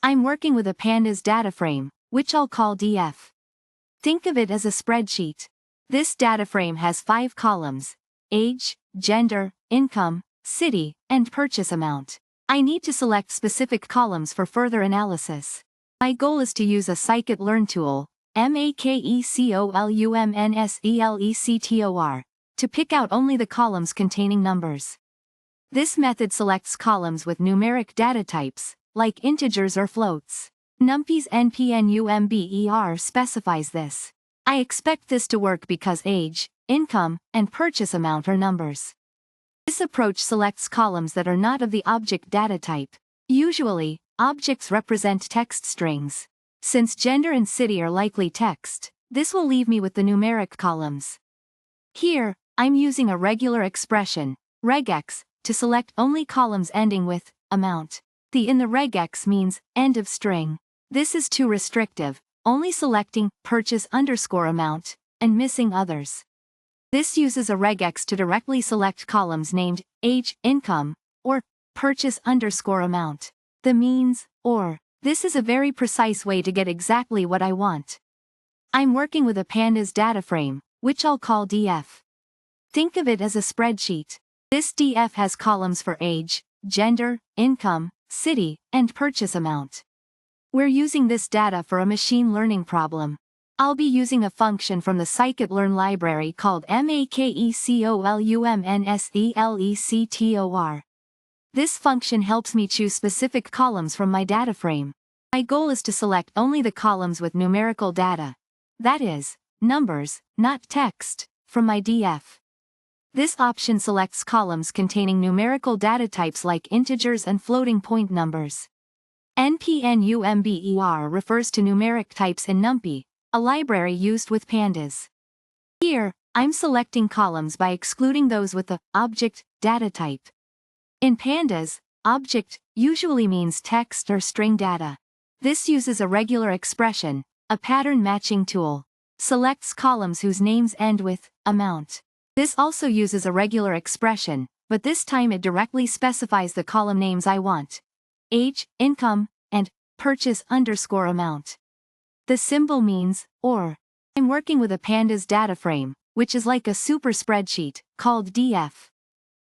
I'm working with a pandas data frame, which I'll call DF. Think of it as a spreadsheet. This data frame has 5 columns: age, gender, income, city, and purchase amount. I need to select specific columns for further analysis. My goal is to use a scikit-learn tool, makecolumnselector, to pick out only the columns containing numbers. This method selects columns with numeric data types, like integers or floats. NumPy's npnumber specifies this. I expect this to work because age, income, and purchase amount are numbers. This approach selects columns that are not of the object data type. Usually, objects represent text strings. Since gender and city are likely text, this will leave me with the numeric columns. Here, I'm using a regular expression, regex, to select only columns ending with amount. The in the regex means end of string. This is too restrictive, only selecting purchase_amount, and missing others. This uses a regex to directly select columns named age, income, or purchase_amount. The means, or. This is a very precise way to get exactly what I want. I'm working with a pandas data frame, which I'll call DF. Think of it as a spreadsheet. This DF has columns for age, gender, income, city, and purchase amount. We're using this data for a machine learning problem. I'll be using a function from the scikit-learn library called makecolumnselector. This function helps me choose specific columns from my data frame. My goal is to select only the columns with numerical data. That is, numbers, not text, from my DF. This option selects columns containing numerical data types like integers and floating point numbers. npnumber refers to numeric types in NumPy, a library used with pandas. Here, I'm selecting columns by excluding those with the object data type. In pandas, object usually means text or string data. This uses a regular expression, a pattern matching tool. Selects columns whose names end with amount. This also uses a regular expression, but this time it directly specifies the column names I want: age, income, and purchase_amount. The symbol means or. I'm working with a pandas data frame, which is like a super spreadsheet, called DF.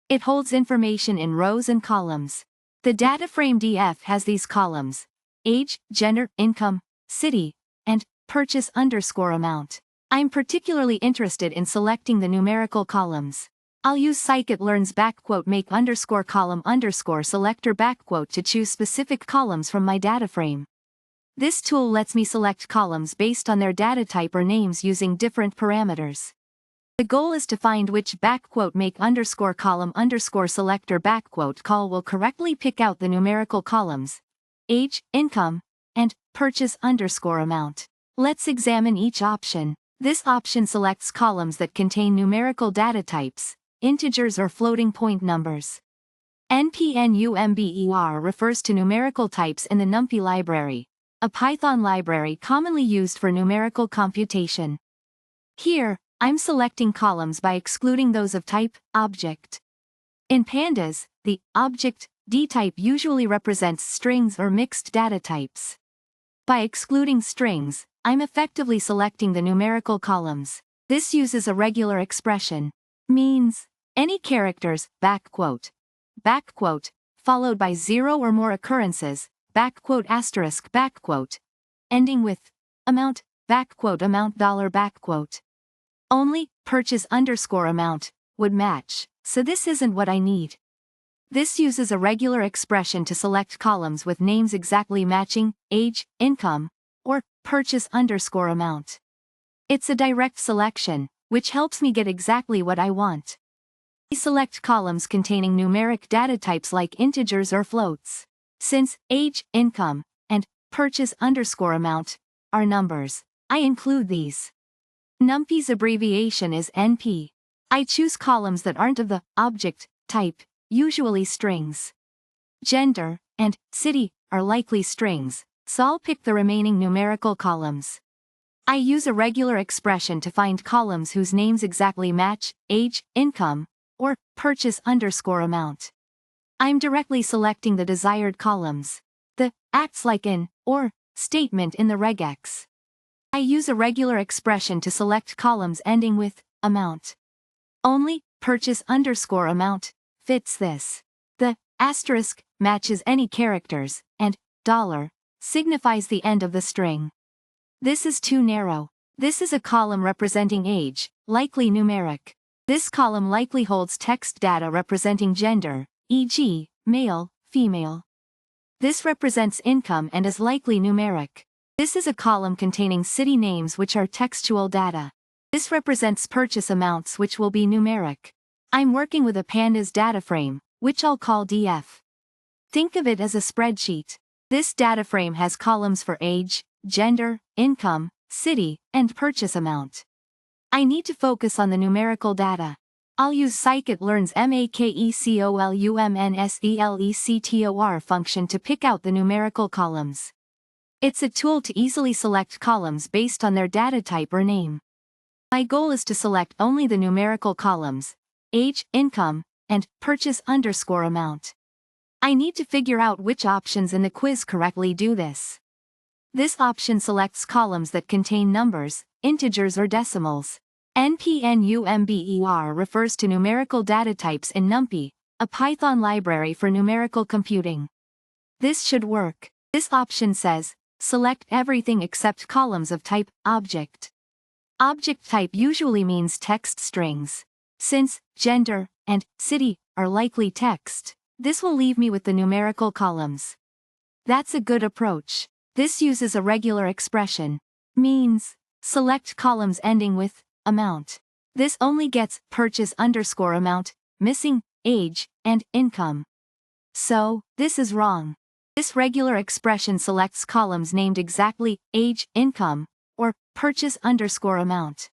It holds information in rows and columns. The data frame DF has these columns: age, gender, income, city, and purchase_amount. I'm particularly interested in selecting the numerical columns. I'll use scikit-learn's _make_column_selector to choose specific columns from my data frame. This tool lets me select columns based on their data type or names using different parameters. The goal is to find which _make_column_selector call will correctly pick out the numerical columns: age, income, and purchase_amount. Let's examine each option. This option selects columns that contain numerical data types, integers or floating point numbers. npnumber refers to numerical types in the NumPy library, a Python library commonly used for numerical computation. Here, I'm selecting columns by excluding those of type object. In pandas, the object D type usually represents strings or mixed data types. By excluding strings, I'm effectively selecting the numerical columns. This uses a regular expression. Means any characters, followed by 0 or more occurrences, ending with amount, $amount. Only purchase_amount would match, so this isn't what I need. This uses a regular expression to select columns with names exactly matching age, income, or purchase_amount. It's a direct selection, which helps me get exactly what I want. I select columns containing numeric data types like integers or floats. Since age, income, and purchase_amount are numbers, I include these. NumPy's abbreviation is NP. I choose columns that aren't of the object type, usually strings. Gender and city are likely strings, so I'll pick the remaining numerical columns. I use a regular expression to find columns whose names exactly match age, income, or purchase_amount. I'm directly selecting the desired columns. The acts like an or statement in the regex. I use a regular expression to select columns ending with amount. Only purchase underscore amount fits this. The asterisk matches any characters, and dollar signifies the end of the string. This is too narrow. This is a column representing age, likely numeric. This column likely holds text data representing gender, e.g., male, female. This represents income and is likely numeric. This is a column containing city names which are textual data. This represents purchase amounts which will be numeric. I'm working with a pandas data frame, which I'll call df. Think of it as a spreadsheet. This data frame has columns for age, gender, income, city, and purchase amount. I need to focus on the numerical data. I'll use scikit-learn's makecolumnselector function to pick out the numerical columns. It's a tool to easily select columns based on their data type or name. My goal is to select only the numerical columns, age, income, and purchase underscore amount. I need to figure out which options in the quiz correctly do this. This option selects columns that contain numbers, integers or decimals. NPNUMBER refers to numerical data types in NumPy, a Python library for numerical computing. This should work. This option says, select everything except columns of type object. Object type usually means text strings. Since gender and city are likely text, this will leave me with the numerical columns. That's a good approach. This uses a regular expression. Means, select columns ending with amount. This only gets purchase underscore amount, missing age and income. So, this is wrong. This regular expression selects columns named exactly age, income, or purchase underscore amount.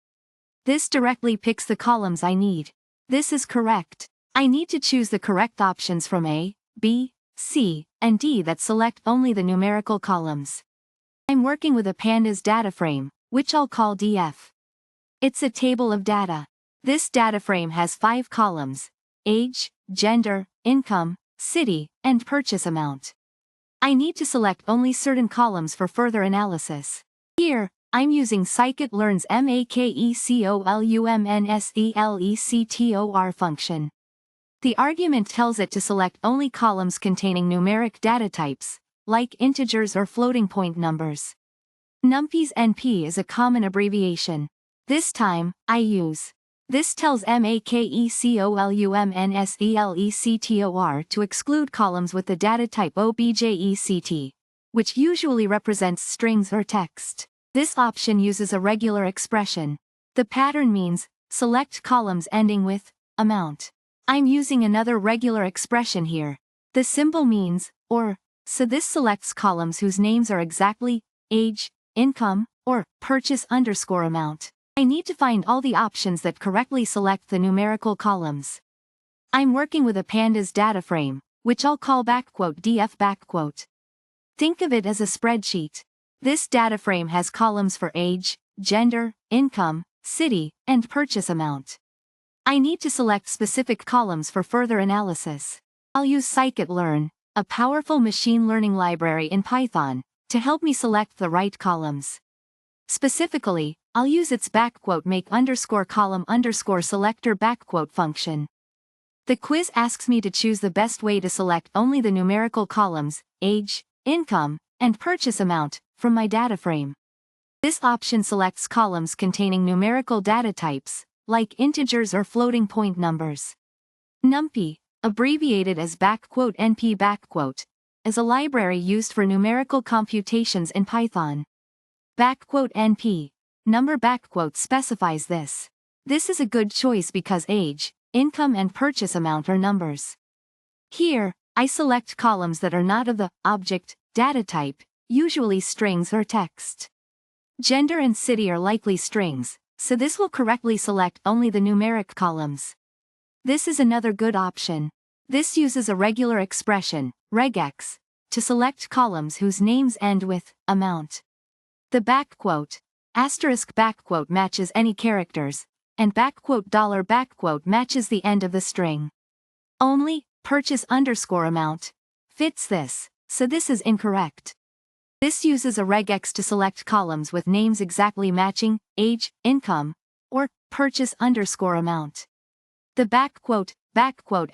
This directly picks the columns I need. This is correct. I need to choose the correct options from A, B, C, and D that select only the numerical columns. I'm working with a pandas data frame, which I'll call df. It's a table of data. This data frame has 5 columns: age, gender, income, city, and purchase amount. I need to select only certain columns for further analysis. Here, I'm using scikit-learn's makecolumnselector function. The argument tells it to select only columns containing numeric data types, like integers or floating point numbers. NumPy's NP is a common abbreviation. This time, I use. This tells makecolumnselector to exclude columns with the data type object, which usually represents strings or text. This option uses a regular expression. The pattern means, select columns ending with amount. I'm using another regular expression here. The symbol means, or, so this selects columns whose names are exactly age, income, or purchase underscore amount. I need to find all the options that correctly select the numerical columns. I'm working with a pandas data frame, which I'll call df. Think of it as a spreadsheet. This data frame has columns for age, gender, income, city, and purchase amount. I need to select specific columns for further analysis. I'll use scikit-learn, a powerful machine learning library in Python, to help me select the right columns. Specifically, I'll use its make_column_selector function. The quiz asks me to choose the best way to select only the numerical columns, age, income, and purchase amount, from my data frame. This option selects columns containing numerical data types, like integers or floating point numbers. NumPy, abbreviated as $NP, is a library used for numerical computations in Python. $NP, number specifies this. This is a good choice because age, income and purchase amount are numbers. Here, I select columns that are not of the object data type, usually strings or text. Gender and city are likely strings, so this will correctly select only the numeric columns. This is another good option. This uses a regular expression, regex, to select columns whose names end with amount. The asterisk matches any characters, and $$ matches the end of the string. Only purchase underscore amount fits this, so this is incorrect. This uses a regex to select columns with names exactly matching, age, income, or purchase underscore amount. The back quote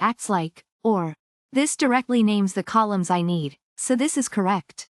acts like, or. This directly names the columns I need, so this is correct.